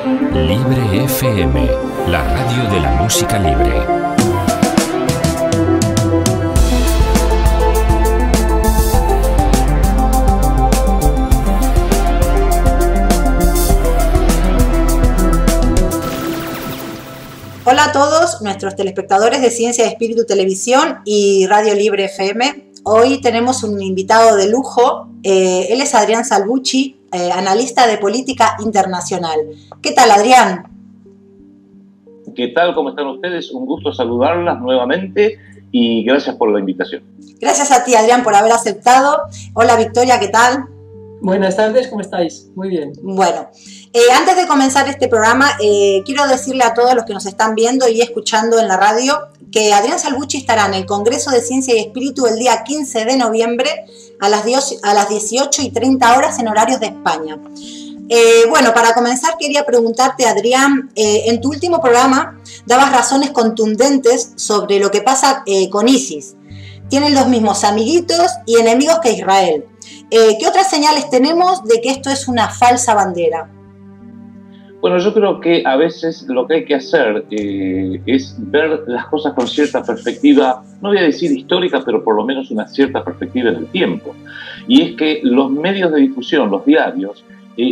Libre FM, la radio de la música libre. Hola a todos nuestros telespectadores de Ciencia de Espíritu Televisión y Radio Libre FM. Hoy tenemos un invitado de lujo. Él es Adrián Salvucci, analista de política internacional. ¿Qué tal, Adrián? ¿Qué tal? ¿Cómo están ustedes? Un gusto saludarlas nuevamente y gracias por la invitación. Gracias a ti, Adrián, por haber aceptado. Hola, Victoria, ¿qué tal? Buenas tardes, ¿cómo estáis? Muy bien. Bueno, antes de comenzar este programa, quiero decirle a todos los que nos están viendo y escuchando en la radio que Adrián Salvucci estará en el Congreso de Ciencia y Espíritu el día 15 de noviembre a las 18:30 horas en horarios de España. Bueno, para comenzar quería preguntarte, Adrián, en tu último programa dabas razones contundentes sobre lo que pasa con ISIS. Tienen los mismos amiguitos y enemigos que Israel. ¿Qué otras señales tenemos de que esto es una falsa bandera? Bueno, yo creo que a veces lo que hay que hacer es ver las cosas con cierta perspectiva, no voy a decir histórica, pero por lo menos una cierta perspectiva en el tiempo. Y es que los medios de difusión, los diarios,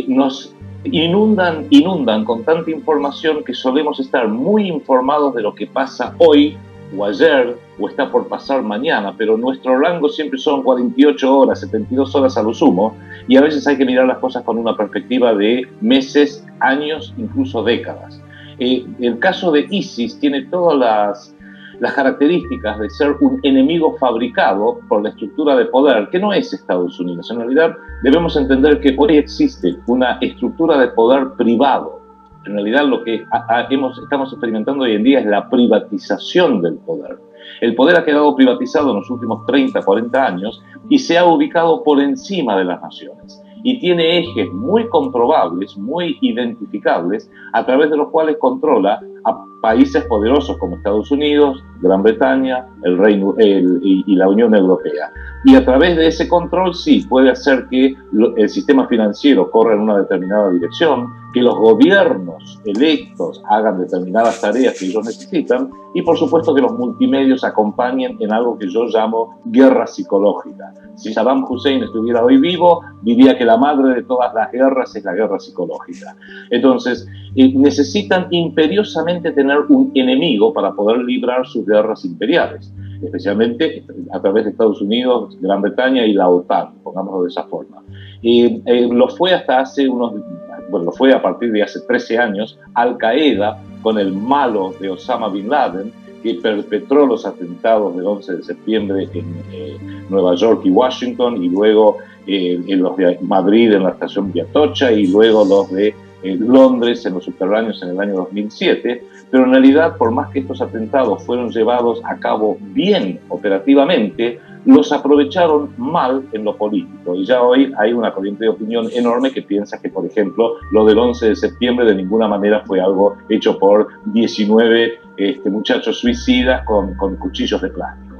nos inundan con tanta información que solemos estar muy informados de lo que pasa hoy o ayer, o está por pasar mañana, pero nuestro rango siempre son 48 horas, 72 horas a lo sumo, y a veces hay que mirar las cosas con una perspectiva de meses, años, incluso décadas. El caso de ISIS tiene todas las características de ser un enemigo fabricado por la estructura de poder, que no es Estados Unidos. En realidad debemos entender que hoy existe una estructura de poder privado. En realidad lo que estamos experimentando hoy en día es la privatización del poder. El poder ha quedado privatizado en los últimos 30, 40 años y se ha ubicado por encima de las naciones. Y tiene ejes muy comprobables, muy identificables, a través de los cuales controla a países poderosos como Estados Unidos, Gran Bretaña, el Reino y la Unión Europea. Y a través de ese control sí puede hacer que el sistema financiero corra en una determinada dirección, que los gobiernos electos hagan determinadas tareas que ellos necesitan y por supuesto que los multimedios acompañen en algo que yo llamo guerra psicológica. Si Saddam Hussein estuviera hoy vivo, diría que la madre de todas las guerras es la guerra psicológica. Entonces, necesitan imperiosamente tener un enemigo para poder librar sus guerras imperiales, especialmente a través de Estados Unidos, Gran Bretaña y la OTAN, pongámoslo de esa forma. Lo fue hasta hace lo fue a partir de hace 13 años, Al-Qaeda, con el malo de Osama Bin Laden, que perpetró los atentados del 11 de septiembre en Nueva York y Washington, y luego en los de Madrid en la estación de Atocha, y luego los de Londres en los subterráneos en el año 2007, pero en realidad, por más que estos atentados fueron llevados a cabo bien operativamente, los aprovecharon mal en lo político. Y ya hoy hay una corriente de opinión enorme que piensa que, por ejemplo, lo del 11 de septiembre de ninguna manera fue algo hecho por 19 muchachos suicidas con cuchillos de plástico.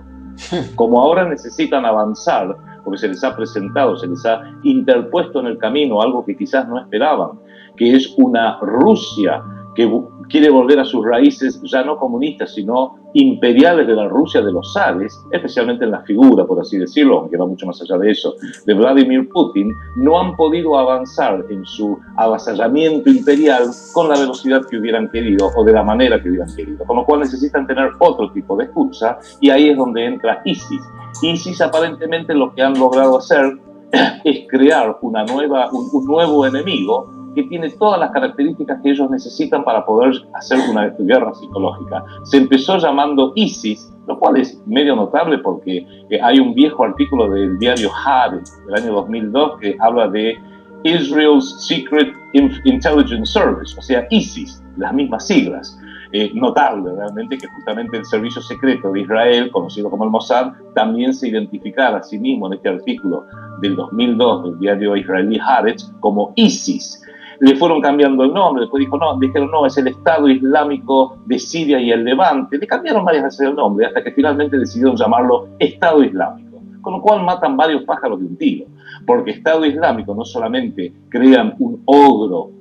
Como ahora necesitan avanzar, porque se les ha presentado, se les ha interpuesto en el camino algo que quizás no esperaban, que es una Rusia que quiere volver a sus raíces ya no comunistas, sino imperiales de la Rusia de los zares, especialmente en la figura, por así decirlo, aunque va mucho más allá de eso, de Vladimir Putin, no han podido avanzar en su avasallamiento imperial con la velocidad que hubieran querido o de la manera que hubieran querido, con lo cual necesitan tener otro tipo de excusa, y ahí es donde entra ISIS. ISIS aparentemente lo que han logrado hacer es crear un nuevo enemigo que tiene todas las características que ellos necesitan para poder hacer una guerra psicológica. Se empezó llamando ISIS, lo cual es medio notable porque hay un viejo artículo del diario Haaretz del año 2002 que habla de Israel's Secret Intelligence Service, o sea, ISIS, las mismas siglas. Notable realmente que justamente el servicio secreto de Israel, conocido como el Mossad, también se identificara a sí mismo en este artículo del 2002 del diario israelí Haaretz como ISIS. Le fueron cambiando el nombre, después dijeron no, es el Estado Islámico de Siria y el Levante. Le cambiaron varias veces el nombre hasta que finalmente decidieron llamarlo Estado Islámico, con lo cual matan varios pájaros de un tiro, porque Estado Islámico no solamente crean un ogro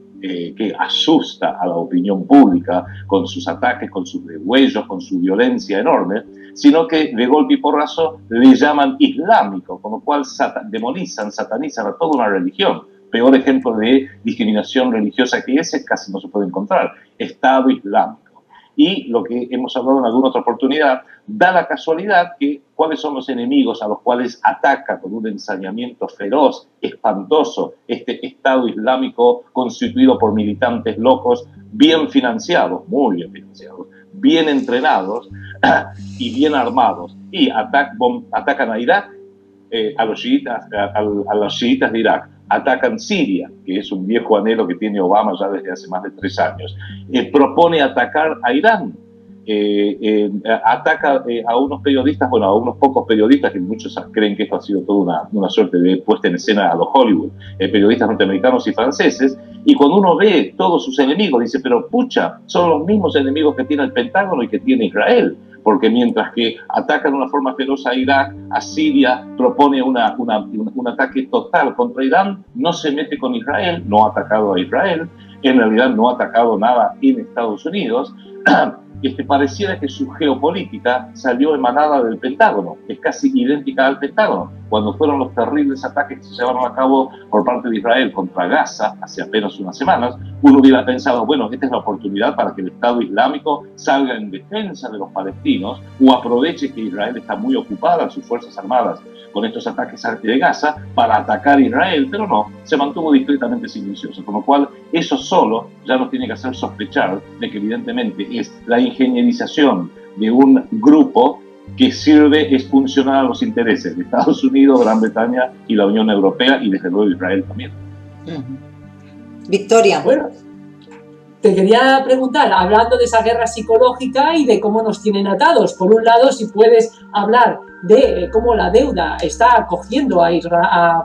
que asusta a la opinión pública con sus ataques, con sus degüellos, con su violencia enorme, sino que de golpe y porrazo le llaman islámico, con lo cual demonizan, satanizan a toda una religión. Peor ejemplo de discriminación religiosa que ese casi no se puede encontrar, Estado Islámico. Y lo que hemos hablado en alguna otra oportunidad, da la casualidad que cuáles son los enemigos a los cuales ataca con un ensañamiento feroz, espantoso, este Estado Islámico constituido por militantes locos, bien financiados, muy bien financiados, bien entrenados y bien armados. Y atacan a Irak, a los chiitas de Irak. Atacan Siria, que es un viejo anhelo que tiene Obama ya desde hace más de 3 años. Propone atacar a Irán. Ataca a unos periodistas, bueno, a unos pocos periodistas, que muchos creen que esto ha sido toda una suerte de puesta en escena a los Hollywood, periodistas norteamericanos y franceses, y cuando uno ve todos sus enemigos, dice, pero pucha, son los mismos enemigos que tiene el Pentágono y que tiene Israel, porque mientras que atacan de una forma feroz a Irak, a Siria, propone un ataque total contra Irán, no se mete con Israel, no ha atacado a Israel, en realidad no ha atacado nada en Estados Unidos, pareciera que su geopolítica salió emanada del Pentágono, es casi idéntica al Pentágono. Cuando fueron los terribles ataques que se llevaron a cabo por parte de Israel contra Gaza hace apenas unas semanas, uno hubiera pensado, bueno, esta es la oportunidad para que el Estado Islámico salga en defensa de los palestinos o aproveche que Israel está muy ocupada, sus fuerzas armadas, con estos ataques de Gaza para atacar a Israel, pero no, se mantuvo discretamente silencioso, con lo cual eso solo ya nos tiene que hacer sospechar de que evidentemente es la ingenierización de un grupo que es funcional a los intereses de Estados Unidos, Gran Bretaña y la Unión Europea y desde luego Israel también. Victoria. Bueno, te quería preguntar, hablando de esa guerra psicológica y de cómo nos tienen atados, por un lado, si puedes hablar de cómo la deuda está acogiendo a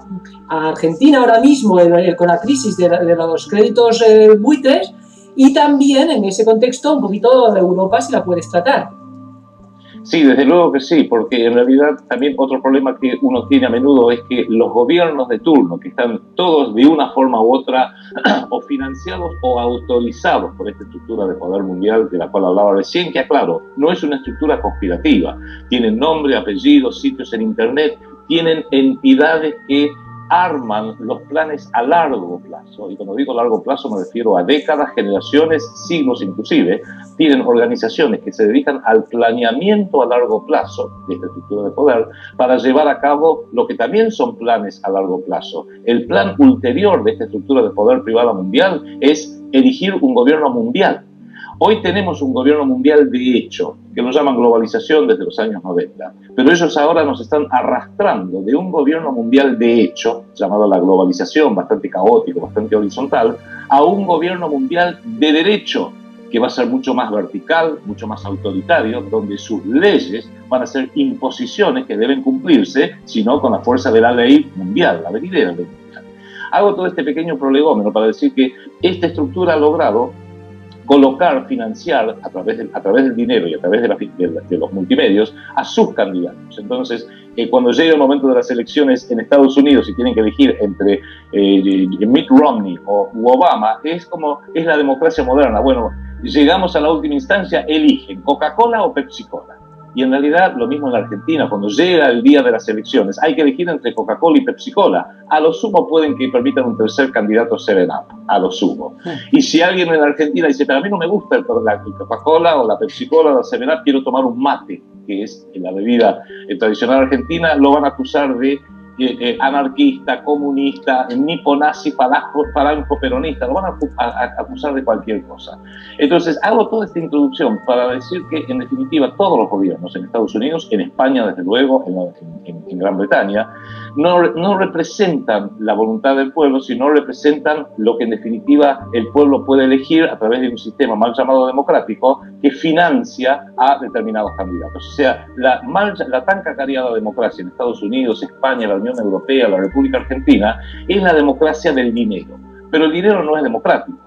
Argentina ahora mismo con la crisis de los créditos buitres, y también en ese contexto un poquito de Europa, si la puedes tratar. Sí, desde luego que sí, porque en realidad también otro problema que uno tiene a menudo es que los gobiernos de turno, que están todos de una forma u otra o financiados o autorizados por esta estructura de poder mundial de la cual hablaba recién, que aclaro, no es una estructura conspirativa, tienen nombre, apellidos, sitios en internet, tienen entidades que arman los planes a largo plazo, y cuando digo largo plazo me refiero a décadas, generaciones, siglos inclusive. Tienen organizaciones que se dedican al planeamiento a largo plazo de esta estructura de poder para llevar a cabo lo que también son planes a largo plazo. El plan ulterior de esta estructura de poder privada mundial es erigir un gobierno mundial. Hoy tenemos un gobierno mundial de hecho, que lo llaman globalización desde los años 90, pero ellos ahora nos están arrastrando de un gobierno mundial de hecho, llamado la globalización, bastante caótico, bastante horizontal, a un gobierno mundial de derecho, que va a ser mucho más vertical, mucho más autoritario, donde sus leyes van a ser imposiciones que deben cumplirse, sino con la fuerza de la ley mundial, la venidera ley mundial. Hago todo este pequeño prolegómeno para decir que esta estructura ha logrado colocar, financiar a través del dinero y a través de los multimedios a sus candidatos. Entonces, cuando llegue el momento de las elecciones en Estados Unidos y tienen que elegir entre Mitt Romney o Obama, es la democracia moderna. Bueno, llegamos a la última instancia, eligen Coca-Cola o Pepsi-Cola. Y en realidad lo mismo en la Argentina, cuando llega el día de las elecciones, hay que elegir entre Coca-Cola y Pepsi-Cola. A lo sumo pueden que permitan un tercer candidato 7-Up, a lo sumo. Y si alguien en la Argentina dice, pero a mí no me gusta la Coca-Cola o la Pepsi-Cola o la 7-Up, quiero tomar un mate, que es la bebida tradicional argentina, lo van a acusar de anarquista, comunista, niponazi, falango peronista, lo van a acusar de cualquier cosa. Entonces, hago toda esta introducción para decir que, en definitiva, todos los gobiernos en Estados Unidos, en España, desde luego, en Gran Bretaña, no representan la voluntad del pueblo, sino representan lo que, en definitiva, el pueblo puede elegir a través de un sistema mal llamado democrático que financia a determinados candidatos. O sea, la tan cacareada democracia en Estados Unidos, España, la Unión Europea, la República Argentina, es la democracia del dinero. Pero el dinero no es democrático.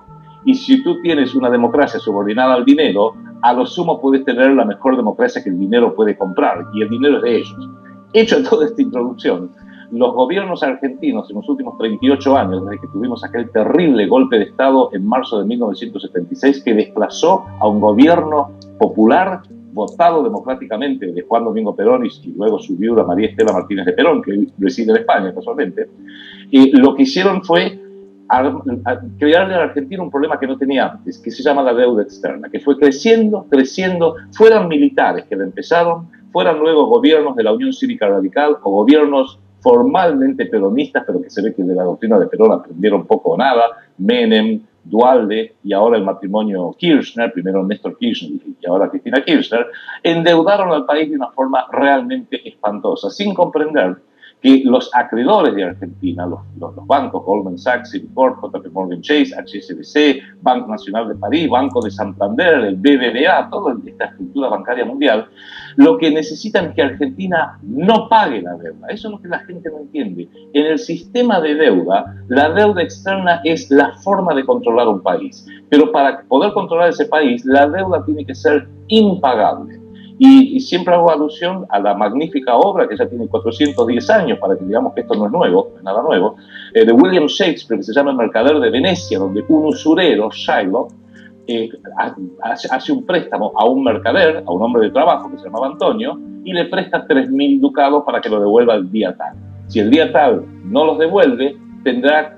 Y si tú tienes una democracia subordinada al dinero, a lo sumo puedes tener la mejor democracia que el dinero puede comprar, y el dinero es de ellos. Hecho toda esta introducción, los gobiernos argentinos en los últimos 38 años, desde que tuvimos aquel terrible golpe de Estado en marzo de 1976 que desplazó a un gobierno popular votado democráticamente de Juan Domingo Perón y luego su viuda María Estela Martínez de Perón, que reside en España casualmente, lo que hicieron fue crearle a la Argentina un problema que no tenía antes, que se llama la deuda externa, que fue creciendo, fueran militares que la empezaron, fueran luego gobiernos de la Unión Cívica Radical o gobiernos formalmente peronistas, pero que se ve que de la doctrina de Perón aprendieron poco o nada, Menem, Duhalde y ahora el matrimonio Kirchner, primero Néstor Kirchner y ahora Cristina Kirchner, endeudaron al país de una forma realmente espantosa, sin comprender que los acreedores de Argentina, los bancos, Goldman Sachs, Citigroup, JP Morgan Chase, HSBC, Banco Nacional de París, Banco de Santander, el BBVA, toda esta estructura bancaria mundial, lo que necesitan es que Argentina no pague la deuda. Eso es lo que la gente no entiende. En el sistema de deuda, la deuda externa es la forma de controlar un país. Pero para poder controlar ese país, la deuda tiene que ser impagable. Y siempre hago alusión a la magnífica obra que ya tiene 410 años, para que digamos que esto no es nuevo, no es nada nuevo, de William Shakespeare, que se llama El Mercader de Venecia, donde un usurero, Shylock, hace un préstamo a un mercader, a un hombre de trabajo que se llamaba Antonio, y le presta 3.000 ducados para que lo devuelva el día tal. Si el día tal no los devuelve, tendrá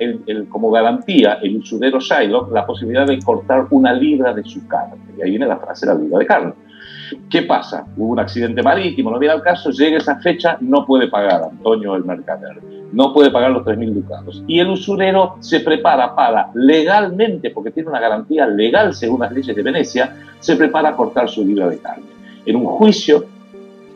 como garantía el usurero Shylock la posibilidad de cortar 1 libra de su carne. Y ahí viene la frase, la libra de carne. ¿Qué pasa? Hubo un accidente marítimo, no viene al caso, llega esa fecha, no puede pagar Antonio el mercader, no puede pagar los 3.000 ducados. Y el usurero se prepara para, legalmente, porque tiene una garantía legal según las leyes de Venecia, se prepara a cortar su libra de carne. En un juicio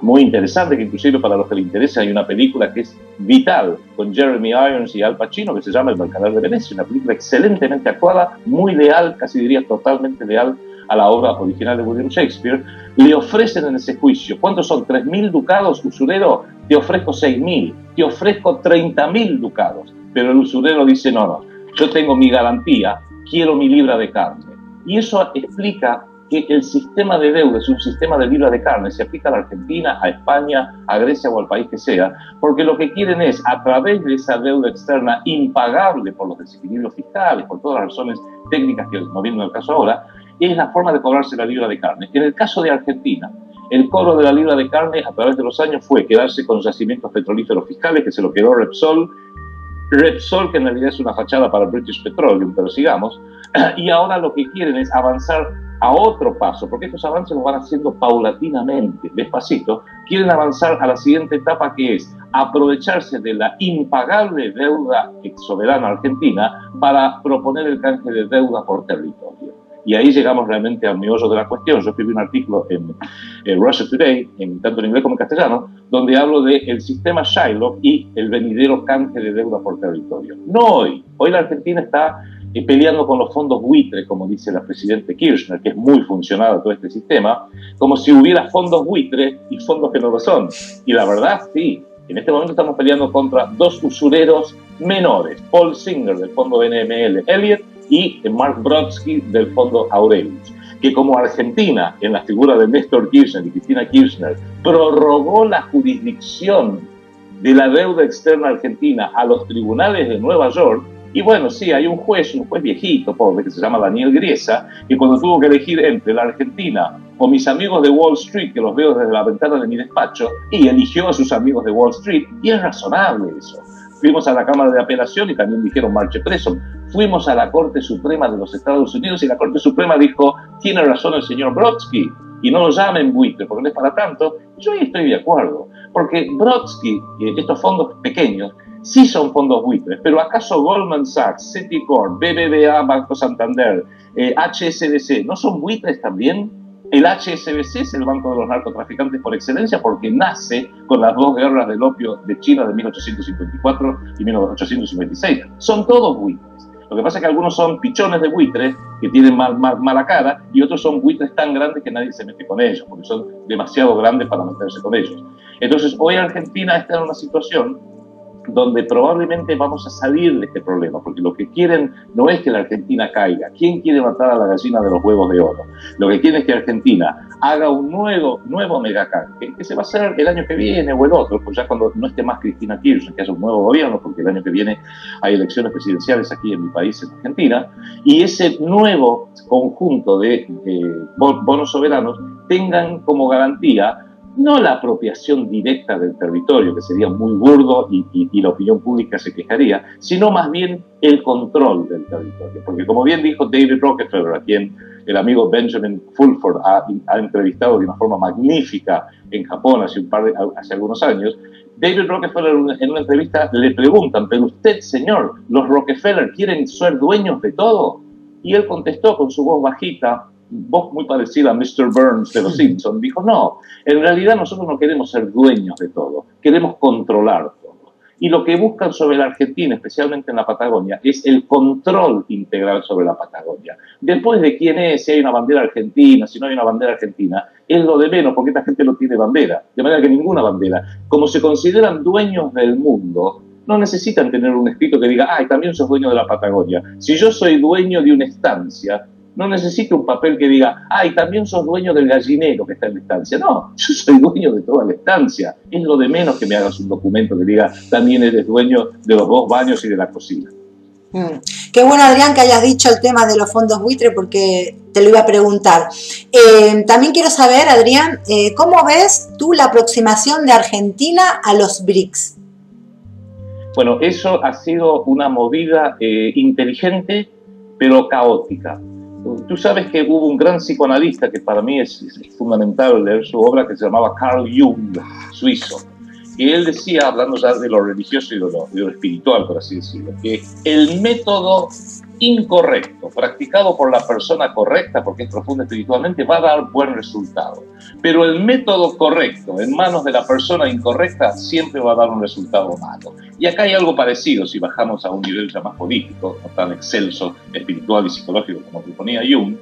muy interesante, que inclusive para los que le interesa hay una película que es vital, con Jeremy Irons y Al Pacino, que se llama El Mercader de Venecia, una película excelentemente actuada, muy leal, casi diría totalmente leal a la obra original de William Shakespeare. Le ofrecen en ese juicio, ¿cuántos son? 3.000 ducados, usurero, te ofrezco 6.000, te ofrezco 30.000 ducados. Pero el usurero dice, no, yo tengo mi garantía, quiero mi libra de carne. Y eso explica que el sistema de deuda es un sistema de libra de carne, se aplica a la Argentina, a España, a Grecia o al país que sea, porque lo que quieren es, a través de esa deuda externa impagable por los desequilibrios fiscales, por todas las razones técnicas que no vienen al caso ahora, es la forma de cobrarse la libra de carne. En el caso de Argentina, el cobro de la libra de carne a través de los años fue quedarse con yacimientos petrolíferos fiscales, que se lo quedó Repsol, que en realidad es una fachada para British Petroleum, pero sigamos, y ahora lo que quieren es avanzar a otro paso, porque estos avances los van haciendo paulatinamente, despacito, quieren avanzar a la siguiente etapa, que es aprovecharse de la impagable deuda soberana argentina para proponer el canje de deuda por territorio. Y ahí llegamos realmente al meollo de la cuestión. Yo escribí un artículo en Russia Today, tanto en inglés como en castellano, donde hablo del sistema Shylock y el venidero canje de deuda por territorio. No hoy. Hoy la Argentina está peleando con los fondos buitre, como dice la presidenta Kirchner, que es muy funcional todo este sistema, como si hubiera fondos buitre y fondos que no lo son. Y la verdad, sí. En este momento estamos peleando contra 2 usureros menores, Paul Singer del fondo NML Elliott y Mark Brodsky del fondo Aurelius, que como Argentina, en la figura de Néstor Kirchner y Cristina Kirchner, prorrogó la jurisdicción de la deuda externa argentina a los tribunales de Nueva York. Y bueno, sí, hay un juez viejito, pobre, que se llama Daniel Griesa, que cuando tuvo que elegir entre la Argentina o mis amigos de Wall Street, que los veo desde la ventana de mi despacho, y eligió a sus amigos de Wall Street, y es razonable eso. Fuimos a la Cámara de Apelación y también dijeron marche preso. Fuimos a la Corte Suprema de los Estados Unidos y la Corte Suprema dijo, tiene razón el señor Brodsky, y no lo llamen buitre, porque no es para tanto. Yo ahí estoy de acuerdo, porque Brodsky, estos fondos pequeños, sí son fondos buitres, pero ¿acaso Goldman Sachs, Citigroup, BBVA, Banco Santander, HSBC, no son buitres también? El HSBC es el banco de los narcotraficantes por excelencia porque nace con las 2 guerras del opio de China de 1854 y 1856. Son todos buitres. Lo que pasa es que algunos son pichones de buitres que tienen mala cara y otros son buitres tan grandes que nadie se mete con ellos porque son demasiado grandes para meterse con ellos. Entonces, hoy Argentina está en una situación donde probablemente vamos a salir de este problema, porque lo que quieren no es que la Argentina caiga. ¿Quién quiere matar a la gallina de los huevos de oro? Lo que quieren es que Argentina haga un nuevo megacanje, que se va a hacer el año que viene o el otro, pues ya cuando no esté más Cristina Kirchner, que haya un nuevo gobierno, porque el año que viene hay elecciones presidenciales aquí en mi país, en Argentina, y ese nuevo conjunto de bonos soberanos tengan como garantía no la apropiación directa del territorio, que sería muy burdo y la opinión pública se quejaría, sino más bien el control del territorio. Porque como bien dijo David Rockefeller, a quien el amigo Benjamin Fulford ha entrevistado de una forma magnífica en Japón hace algunos años, David Rockefeller en una entrevista le preguntan, pero usted, señor, ¿los Rockefeller quieren ser dueños de todo? Y él contestó con su voz bajita, voz muy parecida a Mr. Burns de Los Simpsons, dijo, no, en realidad nosotros no queremos ser dueños de todo, queremos controlar todo. Y lo que buscan sobre la Argentina, especialmente en la Patagonia, es el control integral sobre la Patagonia. Después de quién es, si hay una bandera argentina, si no hay una bandera argentina, es lo de menos, porque esta gente no tiene bandera, de manera que ninguna bandera. Como se consideran dueños del mundo, no necesitan tener un escrito que diga, ay, también sos dueño de la Patagonia. Si yo soy dueño de una estancia, no necesito un papel que diga, ay, también sos dueño del gallinero que está en la estancia. No, yo soy dueño de toda la estancia. Es lo de menos que me hagas un documento que diga, también eres dueño de los 2 baños y de la cocina. Qué bueno, Adrián, que hayas dicho el tema de los fondos buitre, porque te lo iba a preguntar. También quiero saber, Adrián, ¿cómo ves tú la aproximación de Argentina a los BRICS? Bueno, eso ha sido una movida inteligente, pero caótica. Tú sabes que hubo un gran psicoanalista que para mí es fundamental leer su obra, que se llamaba Carl Jung, suizo. Y él decía, hablando ya de lo religioso y de lo espiritual, por así decirlo, que el método incorrecto, practicado por la persona correcta, porque es profunda espiritualmente, va a dar buen resultado. Pero el método correcto, en manos de la persona incorrecta, siempre va a dar un resultado malo. Y acá hay algo parecido, si bajamos a un nivel ya más político, no tan excelso, espiritual y psicológico como proponía Jung,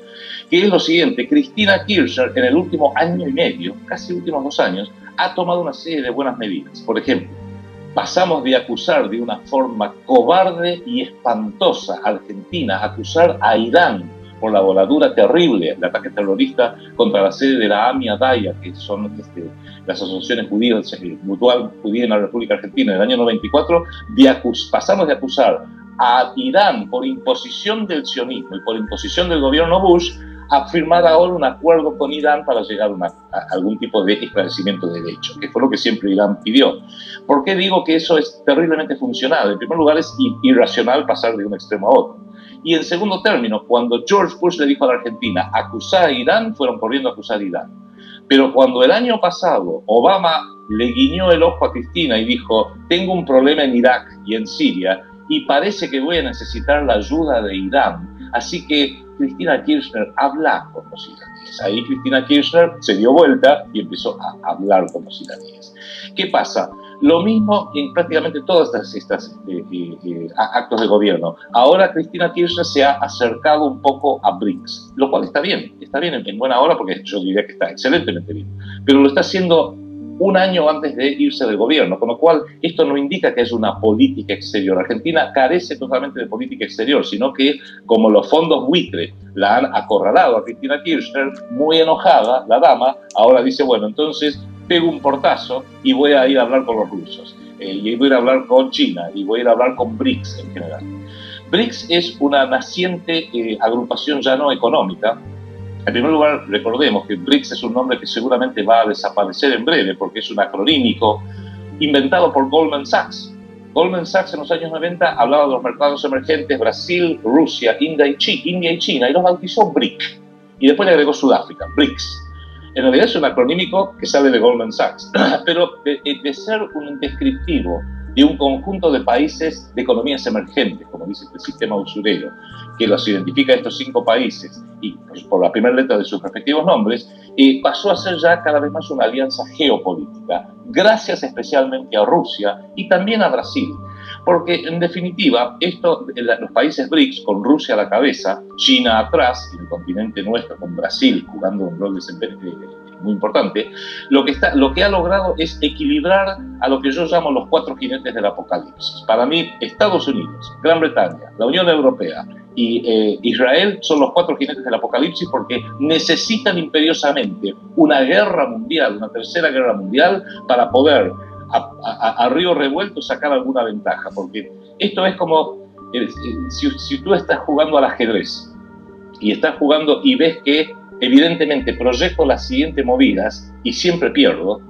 que es lo siguiente: Cristina Kirchner, en el último año y medio, casi últimos 2 años, ha tomado una serie de buenas medidas. Por ejemplo, pasamos de acusar de una forma cobarde y espantosa a Argentina, a acusar a Irán por la voladura terrible, el ataque terrorista contra la sede de la AMIA Daya, que son las asociaciones judías, mutual judía en la República Argentina, en el año 94, pasamos de acusar a Irán por imposición del sionismo y por imposición del gobierno Bush a firmar ahora un acuerdo con Irán para llegar a algún tipo de esclarecimiento de hechos, que fue lo que siempre Irán pidió. ¿Por qué digo que eso es terriblemente funcional? En primer lugar, es irracional pasar de un extremo a otro. Y en segundo término, cuando George Bush le dijo a la Argentina, acusar a Irán, fueron corriendo a acusar a Irán. Pero cuando el año pasado Obama le guiñó el ojo a Cristina y dijo, tengo un problema en Irak y en Siria, y parece que voy a necesitar la ayuda de Irán, así que Cristina Kirchner habla con los iraníes. Ahí Cristina Kirchner se dio vuelta y empezó a hablar con los iraníes. ¿Qué pasa? Lo mismo en prácticamente todos estos actos de gobierno. Ahora Cristina Kirchner se ha acercado un poco a BRICS, lo cual está bien en buena hora, porque yo diría que está excelentemente bien, pero lo está haciendo un año antes de irse del gobierno, con lo cual esto no indica que es una política exterior. Argentina carece totalmente de política exterior, sino que como los fondos buitre la han acorralado a Cristina Kirchner, muy enojada, la dama, ahora dice, bueno, entonces pego un portazo y voy a ir a hablar con los rusos, y voy a ir a hablar con China, y voy a ir a hablar con BRICS en general. BRICS es una naciente agrupación ya no económica. En primer lugar, recordemos que BRICS es un nombre que seguramente va a desaparecer en breve, porque es un acronímico inventado por Goldman Sachs. Goldman Sachs en los años 90 hablaba de los mercados emergentes Brasil, Rusia, India y China, y los bautizó BRIC. Y después le agregó Sudáfrica, BRICS. En realidad es un acronímico que sale de Goldman Sachs, pero de ser un descriptivo de un conjunto de países de economías emergentes, como dice el sistema usurero, que los identifica a estos 5 países, y pues, por la primera letra de sus respectivos nombres, pasó a ser ya cada vez más una alianza geopolítica, gracias especialmente a Rusia y también a Brasil. Porque, en definitiva, los países BRICS, con Rusia a la cabeza, China atrás, y el continente nuestro, con Brasil jugando un rol muy importante, lo que ha logrado es equilibrar a lo que yo llamo los cuatro jinetes del apocalipsis. Para mí, Estados Unidos, Gran Bretaña, la Unión Europea y Israel son los cuatro jinetes del apocalipsis porque necesitan imperiosamente una guerra mundial, una tercera guerra mundial, para poder a río revuelto sacar alguna ventaja. Porque esto es como si tú estás jugando al ajedrez y estás jugando y ves que evidentemente proyecto las siguientes movidas y siempre pierdo,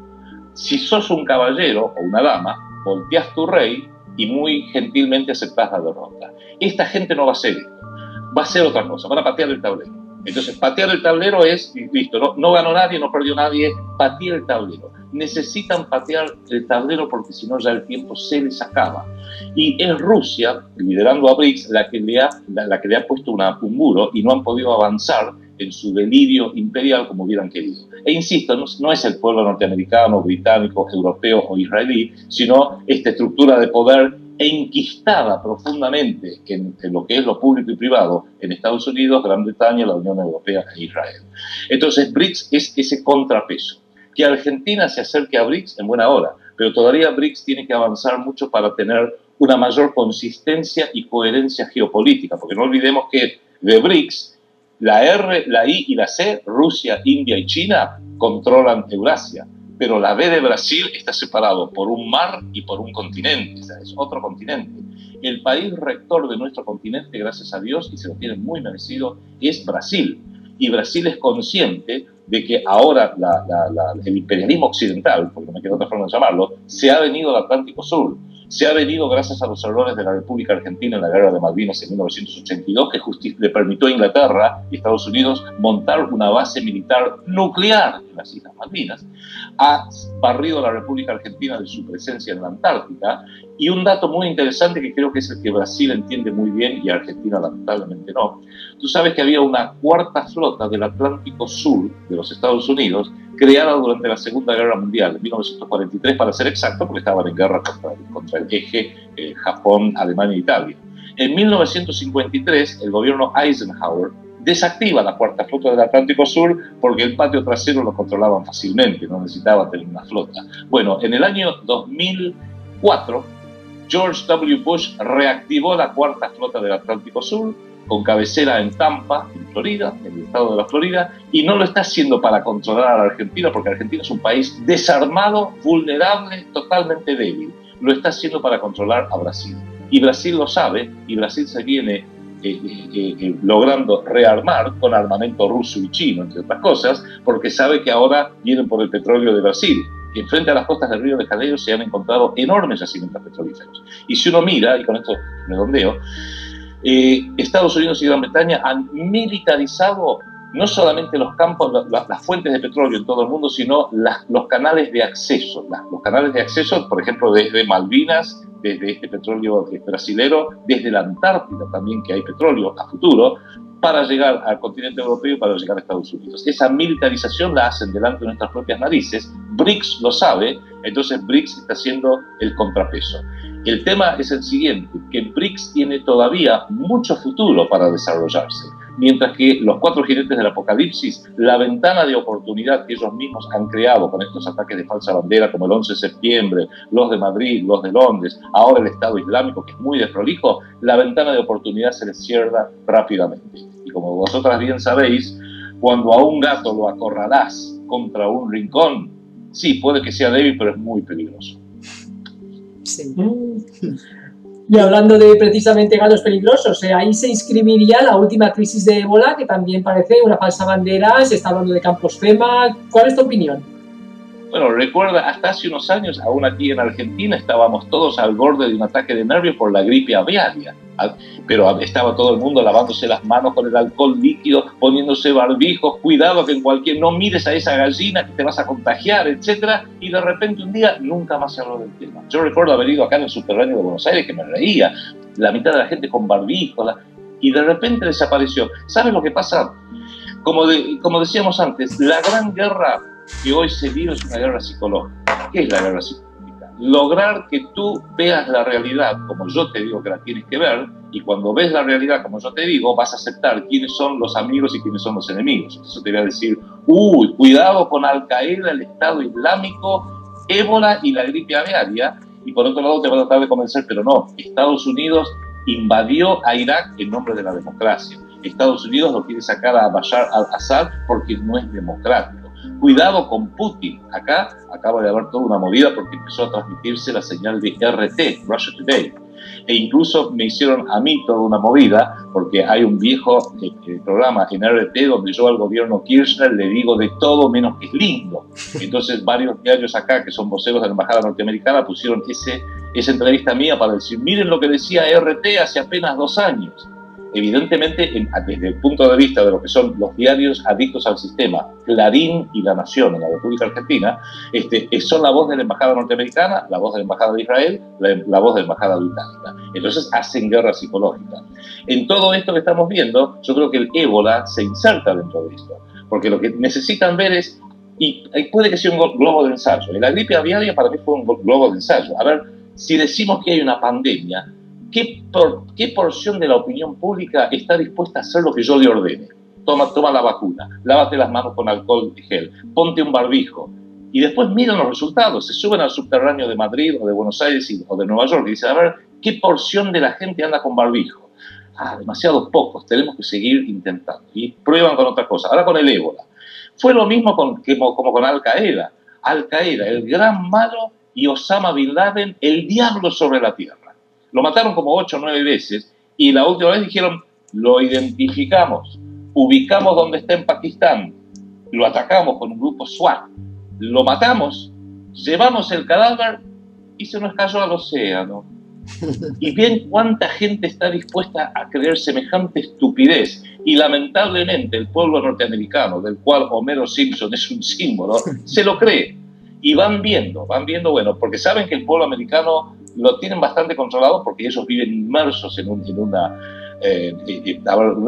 si sos un caballero o una dama, volteás tu rey y muy gentilmente aceptás la derrota. Esta gente no va a hacer esto, va a hacer otra cosa, van a patear el tablero. Entonces, patear el tablero es, listo, no ganó nadie, no perdió nadie, patear el tablero. Necesitan patear el tablero porque si no ya el tiempo se les acaba. Y es Rusia, liderando a BRICS, la que le ha puesto un muro y no han podido avanzar en su delirio imperial como hubieran querido. E insisto, no es el pueblo norteamericano, británico, europeo o israelí, sino esta estructura de poder enquistada profundamente en lo que es lo público y privado en Estados Unidos, Gran Bretaña, la Unión Europea e Israel. Entonces, BRICS es ese contrapeso. Que Argentina se acerque a BRICS en buena hora, pero todavía BRICS tiene que avanzar mucho para tener una mayor consistencia y coherencia geopolítica, porque no olvidemos que de BRICS, la R, la I y la C, Rusia, India y China, controlan Eurasia, pero la B de Brasil está separado por un mar y por un continente, o sea, es otro continente. El país rector de nuestro continente, gracias a Dios, y se lo tiene muy merecido, es Brasil. Y Brasil es consciente de que ahora el imperialismo occidental, porque no me queda otra forma de llamarlo, se ha venido al Atlántico Sur. Se ha venido gracias a los errores de la República Argentina en la Guerra de Malvinas en 1982, que le permitió a Inglaterra y Estados Unidos montar una base militar nuclear en las Islas Malvinas. Ha barrido a la República Argentina de su presencia en la Antártica. Y un dato muy interesante que creo que es el que Brasil entiende muy bien y Argentina lamentablemente no. Tú sabes que había una cuarta flota del Atlántico Sur de los Estados Unidos creada durante la Segunda Guerra Mundial, en 1943 para ser exacto, porque estaban en guerra contra el eje Japón, Alemania e Italia. En 1953 el gobierno Eisenhower desactiva la cuarta flota del Atlántico Sur porque el patio trasero lo controlaban fácilmente, no necesitaba tener una flota. Bueno, en el año 2004, George W. Bush reactivó la cuarta flota del Atlántico Sur con cabecera en Tampa, en Florida, en el estado de la Florida, y no lo está haciendo para controlar a la Argentina, porque Argentina es un país desarmado, vulnerable, totalmente débil. Lo está haciendo para controlar a Brasil. Y Brasil lo sabe, y Brasil se viene logrando rearmar con armamento ruso y chino, entre otras cosas, porque sabe que ahora vienen por el petróleo de Brasil. Y frente a las costas del Río de Janeiro se han encontrado enormes yacimientos petrolíferos. Y si uno mira, y con esto redondeo, Estados Unidos y Gran Bretaña han militarizado no solamente los campos, las fuentes de petróleo en todo el mundo, sino los canales de acceso. Los canales de acceso, por ejemplo, desde Malvinas, desde este petróleo brasilero, desde la Antártida también, que hay petróleo a futuro, para llegar al continente europeo y para llegar a Estados Unidos. Esa militarización la hacen delante de nuestras propias narices. BRICS lo sabe, entonces BRICS está haciendo el contrapeso. El tema es el siguiente, que BRICS tiene todavía mucho futuro para desarrollarse, mientras que los cuatro jinetes del apocalipsis, la ventana de oportunidad que ellos mismos han creado con estos ataques de falsa bandera, como el 11 de septiembre, los de Madrid, los de Londres, ahora el Estado Islámico, que es muy desprolijo, la ventana de oportunidad se les cierra rápidamente. Y como vosotras bien sabéis, cuando a un gato lo acorralás contra un rincón, sí, puede que sea débil, pero es muy peligroso. Sí. Y hablando de precisamente gatos peligrosos, ahí se inscribiría la última crisis de ébola, que también parece una falsa bandera, se está hablando de campos FEMA. ¿Cuál es tu opinión? Bueno, recuerda, hasta hace unos años, aún aquí en Argentina, estábamos todos al borde de un ataque de nervios por la gripe aviaria. Pero estaba todo el mundo lavándose las manos con el alcohol líquido, poniéndose barbijos, cuidado que en cualquier, no mires a esa gallina que te vas a contagiar, etcétera, y de repente un día nunca más se habló del tema. Yo recuerdo haber ido acá en el subterráneo de Buenos Aires, que me reía, la mitad de la gente con barbijos, y de repente desapareció. ¿Sabes lo que pasa? Como decíamos antes, la gran guerra que hoy se vive es una guerra psicológica. ¿Qué es la guerra psicológica? lograr que tú veas la realidad como yo te digo que la tienes que ver, y cuando ves la realidad como yo te digo, vas a aceptar quiénes son los amigos y quiénes son los enemigos. Entonces te voy a decir, cuidado con Al-Qaeda, el Estado Islámico, ébola y la gripe aviaria, y por otro lado te va a tratar de convencer, pero no, Estados Unidos invadió a Irak en nombre de la democracia. Estados Unidos lo quiere sacar a Bashar al-Assad porque no es democrático. Cuidado con Putin. Acá acaba de haber toda una movida porque empezó a transmitirse la señal de RT, Russia Today. E incluso me hicieron a mí toda una movida porque hay un viejo programa en RT donde yo al gobierno Kirchner le digo de todo menos que es lindo. Entonces varios diarios acá que son voceros de la embajada norteamericana pusieron esa entrevista mía para decir, miren lo que decía RT hace apenas 2 años. Evidentemente, desde el punto de vista de lo que son los diarios adictos al sistema, Clarín y La Nación en la República Argentina, son la voz de la embajada norteamericana, la voz de la embajada de Israel, la voz de la embajada británica. Entonces hacen guerra psicológica. En todo esto que estamos viendo, yo creo que el ébola se inserta dentro de esto, porque lo que necesitan ver es, y puede que sea un globo de ensayo, y la gripe aviaria para mí fue un globo de ensayo. A ver, si decimos que hay una pandemia, ¿qué porción de la opinión pública está dispuesta a hacer lo que yo le ordene? Toma la vacuna, lávate las manos con alcohol y gel, ponte un barbijo. Y después miran los resultados, se suben al subterráneo de Madrid o de Buenos Aires o de Nueva York y dicen, a ver, ¿qué porción de la gente anda con barbijo? Demasiados pocos, tenemos que seguir intentando. Y prueban con otra cosa. Ahora con el ébola. Fue lo mismo como con Al-Qaeda. Al-Qaeda, el gran malo, y Osama Bin Laden, el diablo sobre la tierra. Lo mataron como 8 o 9 veces y la última vez dijeron, lo identificamos, ubicamos dónde está en Pakistán, lo atacamos con un grupo SWAT, lo matamos, llevamos el cadáver y se nos cayó al océano. Y bien cuánta gente está dispuesta a creer semejante estupidez. Y lamentablemente el pueblo norteamericano, del cual Homero Simpson es un símbolo, se lo cree. Y van viendo, bueno, porque saben que el pueblo americano lo tienen bastante controlado porque ellos viven inmersos en una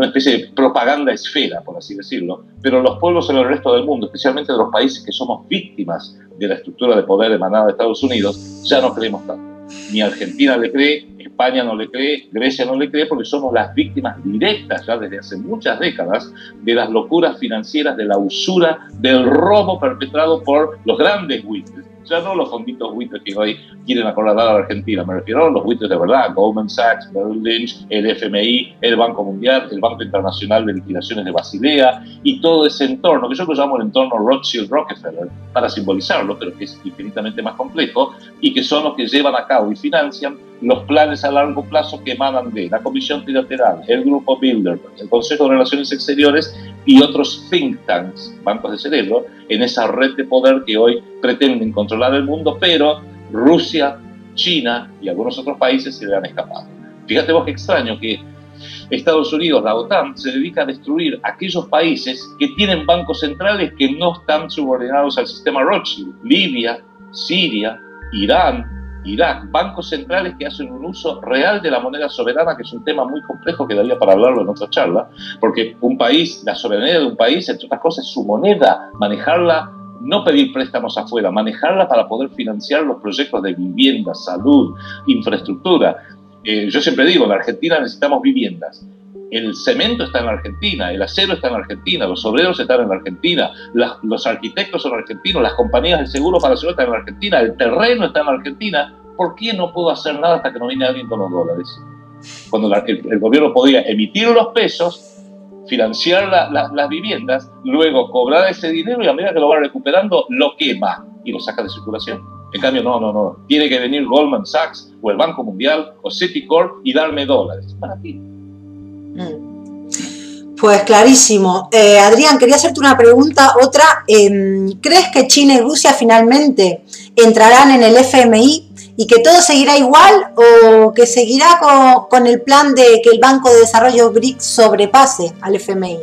especie de propaganda esfera, por así decirlo, pero los pueblos en el resto del mundo, especialmente de los países que somos víctimas de la estructura de poder emanada de Estados Unidos, ya no creemos tanto. Ni Argentina le cree, España no le cree, Grecia no le cree, porque somos las víctimas directas ya desde hace muchas décadas de las locuras financieras, de la usura, del robo perpetrado por los grandes buitres. Ya no los fonditos buitres que hoy quieren acordar a la Argentina, me refiero a los buitres de verdad, Goldman Sachs, Merrill Lynch, el FMI, el Banco Mundial, el Banco Internacional de Liquidaciones de Basilea y todo ese entorno, que yo lo llamo el entorno Rothschild-Rockefeller, para simbolizarlo, pero que es infinitamente más complejo, y que son los que llevan a cabo y financian los planes a largo plazo que emanan de la Comisión Trilateral, el Grupo Bilderberg, el Consejo de Relaciones Exteriores y otros think tanks, bancos de cerebro, en esa red de poder que hoy pretenden controlar el mundo, pero Rusia, China y algunos otros países se le han escapado. Fíjate vos qué extraño que Estados Unidos, la OTAN, se dedica a destruir aquellos países que tienen bancos centrales que no están subordinados al sistema Rothschild. Libia, Siria, Irán, Irak, bancos centrales que hacen un uso real de la moneda soberana, que es un tema muy complejo que daría para hablarlo en otra charla, porque un país, la soberanía de un país, entre otras cosas, es su moneda, manejarla, no pedir préstamos afuera, manejarla para poder financiar los proyectos de vivienda, salud, infraestructura. Yo siempre digo, en la Argentina necesitamos viviendas. El cemento está en la Argentina, el acero está en la Argentina, los obreros están en la Argentina, los arquitectos son argentinos, las compañías de seguro para seguridad están en la Argentina, el terreno está en la Argentina. ¿Por qué no puedo hacer nada hasta que no viene alguien con los dólares? Cuando el gobierno podía emitir los pesos, financiar las viviendas, luego cobrar ese dinero y a medida que lo va recuperando, lo quema y lo saca de circulación. En cambio, no. Tiene que venir Goldman Sachs o el Banco Mundial o Citicorp y darme dólares. ¿Para ti? Pues clarísimo. Adrián, quería hacerte una pregunta, otra. ¿Crees que China y Rusia finalmente entrarán en el FMI y que todo seguirá igual o que seguirá con el plan de que el Banco de Desarrollo BRICS sobrepase al FMI?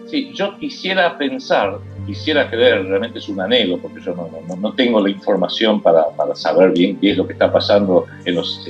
Sí, yo quisiera pensar, quisiera creer, realmente es un anhelo, porque yo no tengo la información para saber bien qué es lo que está pasando en los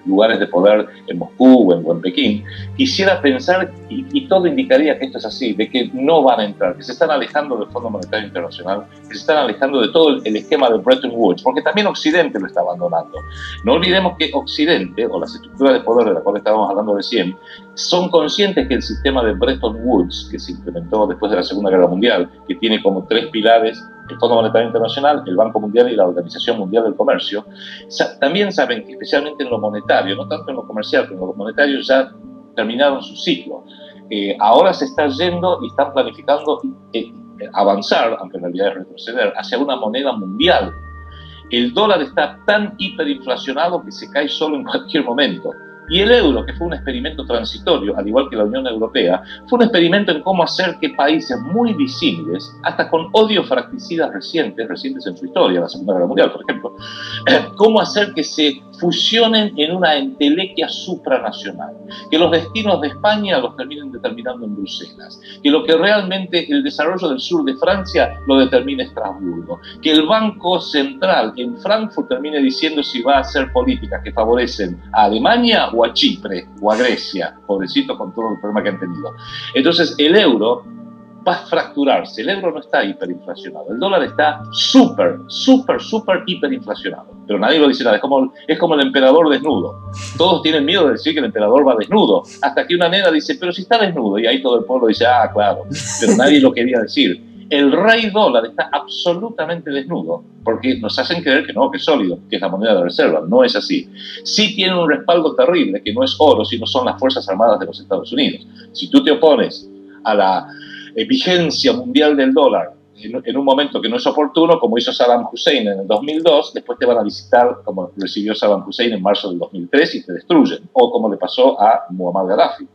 lugares de poder en Moscú o en Pekín, quisiera pensar, y todo indicaría que esto es así, de que no van a entrar, que se están alejando del Fondo Monetario Internacional, que se están alejando de todo el esquema de Bretton Woods, porque también Occidente lo está abandonando. No olvidemos que Occidente, o las estructuras de poder de las cuales estábamos hablando recién, son conscientes que el sistema de Bretton Woods, que se implementó después de la Segunda Guerra Mundial, que tiene como 3 pilares, el Fondo Monetario Internacional, el Banco Mundial y la Organización Mundial del Comercio, también saben que especialmente en lo monetario, no tanto en lo comercial, pero en lo monetario ya terminaron su ciclo. Ahora se está yendo y están planificando avanzar, aunque en realidad es retroceder, hacia una moneda mundial. El dólar está tan hiperinflacionado que se cae solo en cualquier momento. Y el euro, que fue un experimento transitorio, al igual que la Unión Europea, fue un experimento en cómo hacer que países muy disímiles, hasta con odios fratricidas recientes en su historia, la Segunda Guerra Mundial, por ejemplo, cómo hacer que se fusionen en una entelequia supranacional, que los destinos de España los terminen determinando en Bruselas, que lo que realmente el desarrollo del sur de Francia lo determine Estrasburgo, que el Banco Central en Frankfurt termine diciendo si va a hacer políticas que favorecen a Alemania o a Chipre o a Grecia, pobrecito con todo el problema que han tenido. Entonces el euro va a fracturarse, el euro no está hiperinflacionado, el dólar está súper hiperinflacionado, pero nadie lo dice nada, es como el emperador desnudo. Todos tienen miedo de decir que el emperador va desnudo, hasta que una nena dice, pero si está desnudo, y ahí todo el pueblo dice, ah, claro, pero nadie lo quería decir. El rey dólar está absolutamente desnudo, porque nos hacen creer que no, que es sólido, que es la moneda de reserva. No es así. Sí tiene un respaldo terrible, que no es oro, sino son las Fuerzas Armadas de los Estados Unidos. Si tú te opones a la vigencia mundial del dólar en un momento que no es oportuno, como hizo Saddam Hussein en el 2002, después te van a visitar, como recibió Saddam Hussein en marzo del 2003, y te destruyen, o como le pasó a Muammar Gaddafi.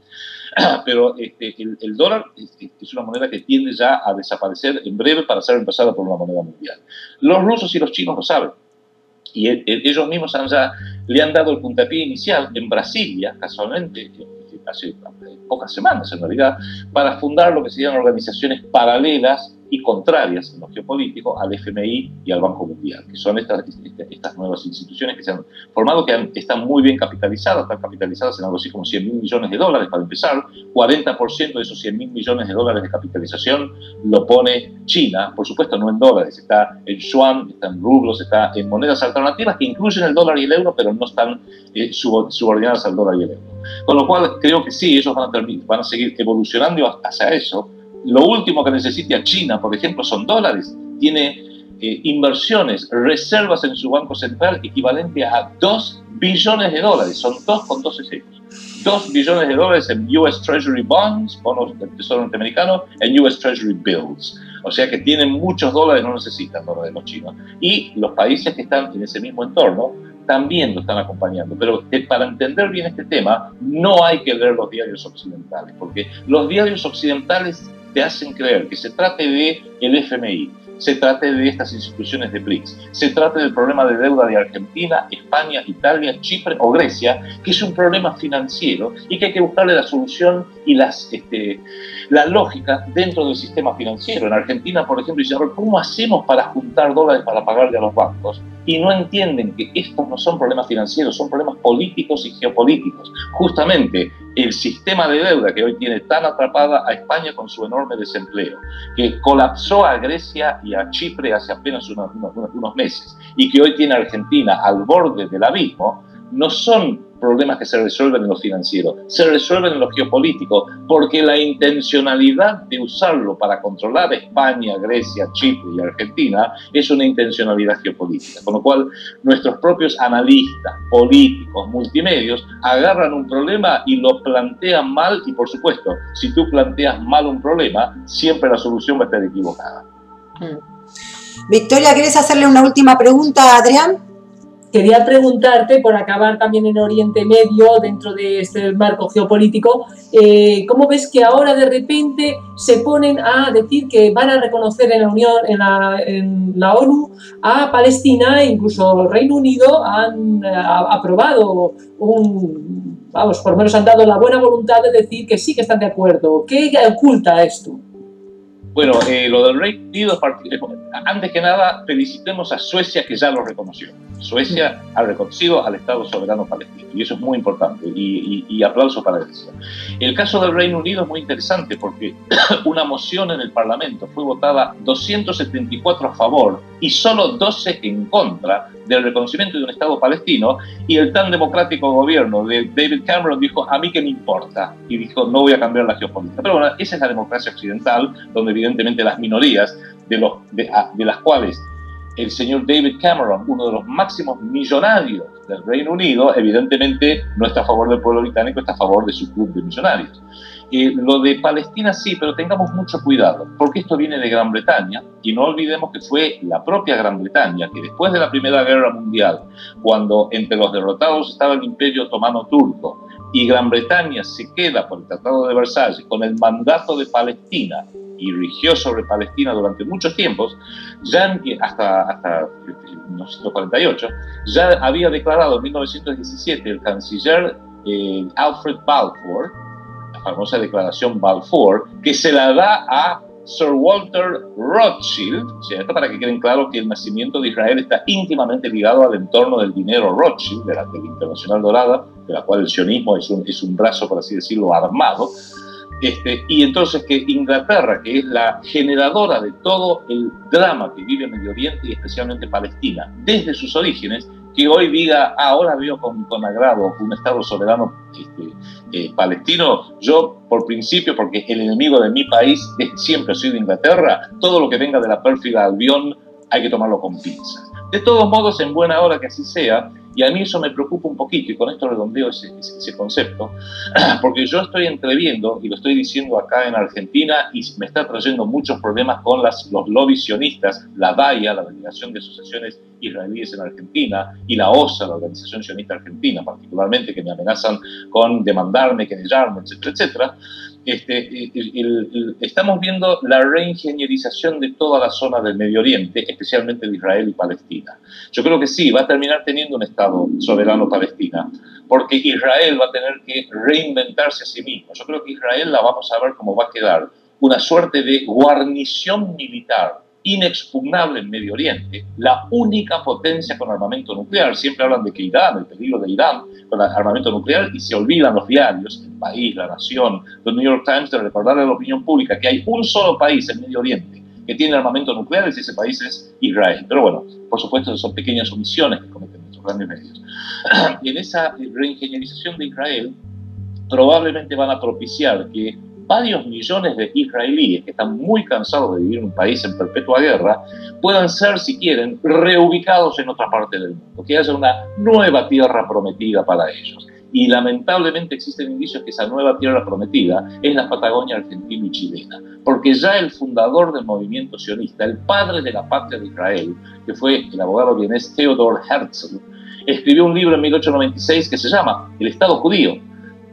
Pero el dólar es una moneda que tiende ya a desaparecer en breve para ser reemplazada por una moneda mundial. Los rusos y los chinos lo saben. Y ellos mismos le han dado el puntapié inicial en Brasilia, casualmente, hace pocas semanas en realidad, para fundar lo que se llaman organizaciones paralelas y contrarias en lo geopolítico al FMI y al Banco Mundial, que son estas nuevas instituciones que se han formado, que están muy bien capitalizadas, están capitalizadas en algo así como 100.000 millones de dólares para empezar. 40% de esos 100.000 millones de dólares de capitalización lo pone China, por supuesto no en dólares, está en yuan, está en rublos, está en monedas alternativas que incluyen el dólar y el euro, pero no están subordinadas al dólar y el euro. Con lo cual creo que sí, ellos van a seguir evolucionando hacia eso. Lo último que necesita China, por ejemplo, son dólares. Tiene inversiones, reservas en su banco central equivalente a 2 billones de dólares. Son 2 con 12 ceros. 2 billones de dólares en US Treasury Bonds, bonos del Tesoro norteamericano, en US Treasury Bills. O sea que tienen muchos dólares, no necesitan dólares los chinos. Y los países que están en ese mismo entorno también lo están acompañando. Pero para entender bien este tema, no hay que leer los diarios occidentales, porque los diarios occidentales te hacen creer que se trate de el FMI, se trate de estas instituciones de BRICS, se trate del problema de deuda de Argentina, España, Italia, Chipre o Grecia, que es un problema financiero y que hay que buscarle la solución y la lógica dentro del sistema financiero. En Argentina, por ejemplo, dicen, ¿cómo hacemos para juntar dólares para pagarle a los bancos? Y no entienden que estos no son problemas financieros, son problemas políticos y geopolíticos. Justamente el sistema de deuda que hoy tiene tan atrapada a España con su enorme desempleo, que colapsó a Grecia y a Chipre hace apenas unos meses, y que hoy tiene a Argentina al borde del abismo, no son problemas que se resuelven en lo financiero, se resuelven en lo geopolítico, porque la intencionalidad de usarlo para controlar a España, Grecia, Chipre y Argentina es una intencionalidad geopolítica. Con lo cual, nuestros propios analistas, políticos, multimedios, agarran un problema y lo plantean mal, y por supuesto, si tú planteas mal un problema, siempre la solución va a estar equivocada. Victoria, ¿quieres hacerle una última pregunta a Adrián? Quería preguntarte, por acabar también en Oriente Medio, dentro de este marco geopolítico, ¿cómo ves que ahora de repente se ponen a decir que van a reconocer en la ONU a Palestina? Incluso Reino Unido han aprobado por lo menos han dado la buena voluntad de decir que sí que están de acuerdo. ¿Qué oculta esto? Bueno, lo del Reino Unido, antes que nada, felicitemos a Suecia, que ya lo reconoció. Suecia ha reconocido al Estado soberano palestino, y eso es muy importante, y aplauso para eso. El caso del Reino Unido es muy interesante porque una moción en el Parlamento fue votada 274 a favor y solo 12 en contra del reconocimiento de un Estado palestino, y el tan democrático gobierno de David Cameron dijo, a mí qué me importa, y dijo, no voy a cambiar la geopolítica. Pero bueno, esa es la democracia occidental, donde evidentemente las minorías, de las cuales el señor David Cameron, uno de los máximos millonarios del Reino Unido, evidentemente no está a favor del pueblo británico, está a favor de su club de millonarios. Lo de Palestina sí, pero tengamos mucho cuidado, porque esto viene de Gran Bretaña, y no olvidemos que fue la propia Gran Bretaña que después de la Primera Guerra Mundial, cuando entre los derrotados estaba el Imperio Otomano Turco, y Gran Bretaña se queda por el Tratado de Versalles con el mandato de Palestina, y rigió sobre Palestina durante muchos tiempos, ya hasta 1948, ya había declarado en 1917 el canciller Alfred Balfour, la famosa declaración Balfour, que se la da a Sir Walter Rothschild, ¿cierto? Para que queden claro que el nacimiento de Israel está íntimamente ligado al entorno del dinero Rothschild, de la Internacional Dorada, de la cual el sionismo es un brazo, por así decirlo, armado. Y entonces que Inglaterra, que es la generadora de todo el drama que vive Medio Oriente y especialmente Palestina, desde sus orígenes, que hoy diga, ahora veo con agrado un Estado soberano palestino, yo por principio, porque el enemigo de mi país siempre ha sido Inglaterra, todo lo que venga de la pérfida Albión hay que tomarlo con pinzas. De todos modos, en buena hora que así sea, y a mí eso me preocupa un poquito, y con esto redondeo ese concepto, porque yo estoy entreviendo, y lo estoy diciendo acá en Argentina, y me está trayendo muchos problemas con los lobbies sionistas, la DAIA, la Delegación de Asociaciones Israelíes en Argentina, y la OSA, la Organización Sionista Argentina, particularmente, que me amenazan con demandarme, querellarme, etcétera, etcétera. Estamos viendo la reingenierización de toda la zona del Medio Oriente, especialmente de Israel y Palestina. Yo creo que sí, va a terminar teniendo un Estado soberano Palestina, porque Israel va a tener que reinventarse a sí mismo. Yo creo que Israel la vamos a ver cómo va a quedar una suerte de guarnición militar inexpugnable en Medio Oriente, la única potencia con armamento nuclear. Siempre hablan de que Irán, el peligro de Irán con el armamento nuclear, y se olvidan los diarios, El País, La Nación, el New York Times, de recordarle a la opinión pública que hay un solo país en Medio Oriente que tiene armamento nuclear, y ese país es Israel. Pero bueno, por supuesto, son pequeñas omisiones que cometen nuestros grandes medios. Y en esa reingenierización de Israel, probablemente van a propiciar que varios millones de israelíes que están muy cansados de vivir en un país en perpetua guerra puedan ser, si quieren, reubicados en otra parte del mundo, que haya una nueva tierra prometida para ellos. Y lamentablemente existen indicios que esa nueva tierra prometida es la Patagonia argentina y chilena, porque ya el fundador del movimiento sionista, el padre de la patria de Israel, que fue el abogado vienés Theodor Herzl, escribió un libro en 1896 que se llama El Estado Judío,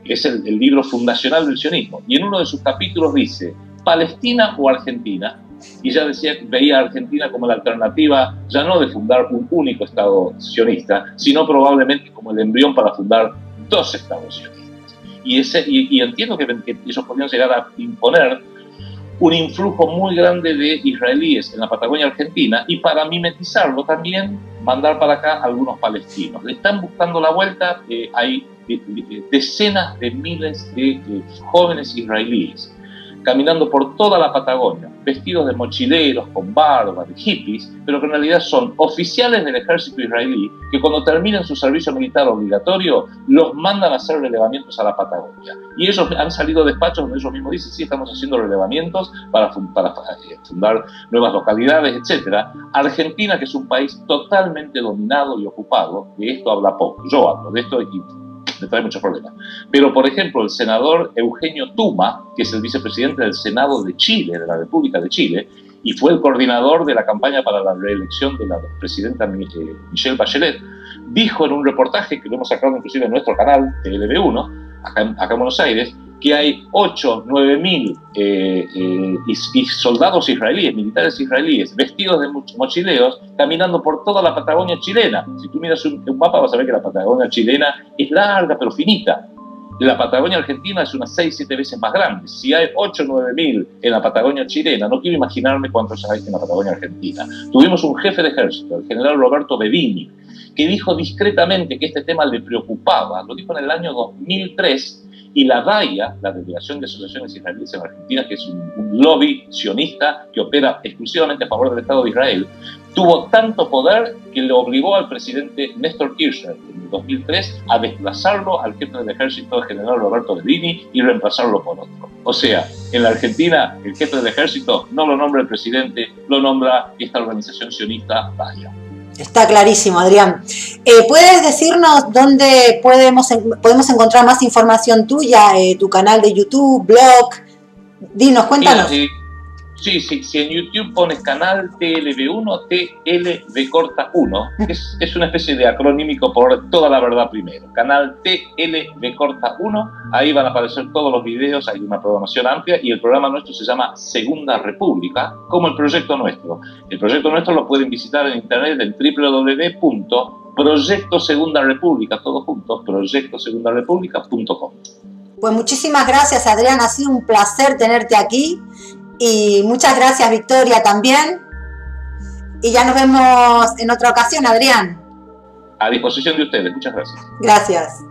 que es el libro fundacional del sionismo, y en uno de sus capítulos dice, ¿Palestina o Argentina? Y ya decía, veía a Argentina como la alternativa, ya no de fundar un único Estado sionista, sino probablemente como el embrión para fundar dos Estados sionistas. Y entiendo que ellos podrían llegar a imponer un influjo muy grande de israelíes en la Patagonia argentina, y para mimetizarlo también mandar para acá algunos palestinos. Le están buscando la vuelta, hay decenas de miles de jóvenes israelíes caminando por toda la Patagonia, vestidos de mochileros, con barba, de hippies, pero que en realidad son oficiales del ejército israelí que cuando terminan su servicio militar obligatorio los mandan a hacer relevamientos a la Patagonia. Y ellos han salido despachos donde ellos mismos dicen, sí, estamos haciendo relevamientos para fundar nuevas localidades, etc. Argentina, que es un país totalmente dominado y ocupado, de esto habla poco. Yo hablo de esto y me trae muchos problemas. Pero, por ejemplo, el senador Eugenio Tuma, que es el vicepresidente del Senado de Chile, de la República de Chile, y fue el coordinador de la campaña para la reelección de la presidenta Michelle Bachelet, dijo en un reportaje que lo hemos sacado inclusive en nuestro canal, TLB1, acá en Buenos Aires, que hay 8, 9 mil soldados israelíes, militares israelíes, vestidos de mochileos, caminando por toda la Patagonia chilena. Si tú miras un mapa vas a ver que la Patagonia chilena es larga pero finita. La Patagonia Argentina es unas 6-7 veces más grande. Si hay 8 o 9 mil en la Patagonia chilena, no quiero imaginarme cuántos hay en la Patagonia Argentina. Tuvimos un jefe de ejército, el general Roberto Bedini, que dijo discretamente que este tema le preocupaba. Lo dijo en el año 2003, y la DAIA, la Delegación de Asociaciones Israelíes en Argentina, que es un lobby sionista que opera exclusivamente a favor del Estado de Israel, tuvo tanto poder que le obligó al presidente Néstor Kirchner en el 2003 a desplazarlo al jefe del ejército, el general Roberto Bedini, y reemplazarlo por otro. O sea, en la Argentina el jefe del ejército no lo nombra el presidente, lo nombra esta organización sionista DAIA. Está clarísimo, Adrián. ¿Puedes decirnos dónde podemos encontrar más información tuya? Tu canal de YouTube, blog. Dinos, cuéntanos. Mira, si en YouTube pones canal TLV1, TLV1, es una especie de acronímico por toda la verdad primero. Canal TLV1, ahí van a aparecer todos los videos, hay una programación amplia y el programa nuestro se llama Segunda República, como el proyecto nuestro. El proyecto nuestro lo pueden visitar en internet en www.proyectosegundarepublica, todo junto, proyectosegundarepublica.com. Pues muchísimas gracias, Adrián, ha sido un placer tenerte aquí. Y muchas gracias, Victoria, también. Y ya nos vemos en otra ocasión, Adrián. A disposición de ustedes. Muchas gracias. Gracias.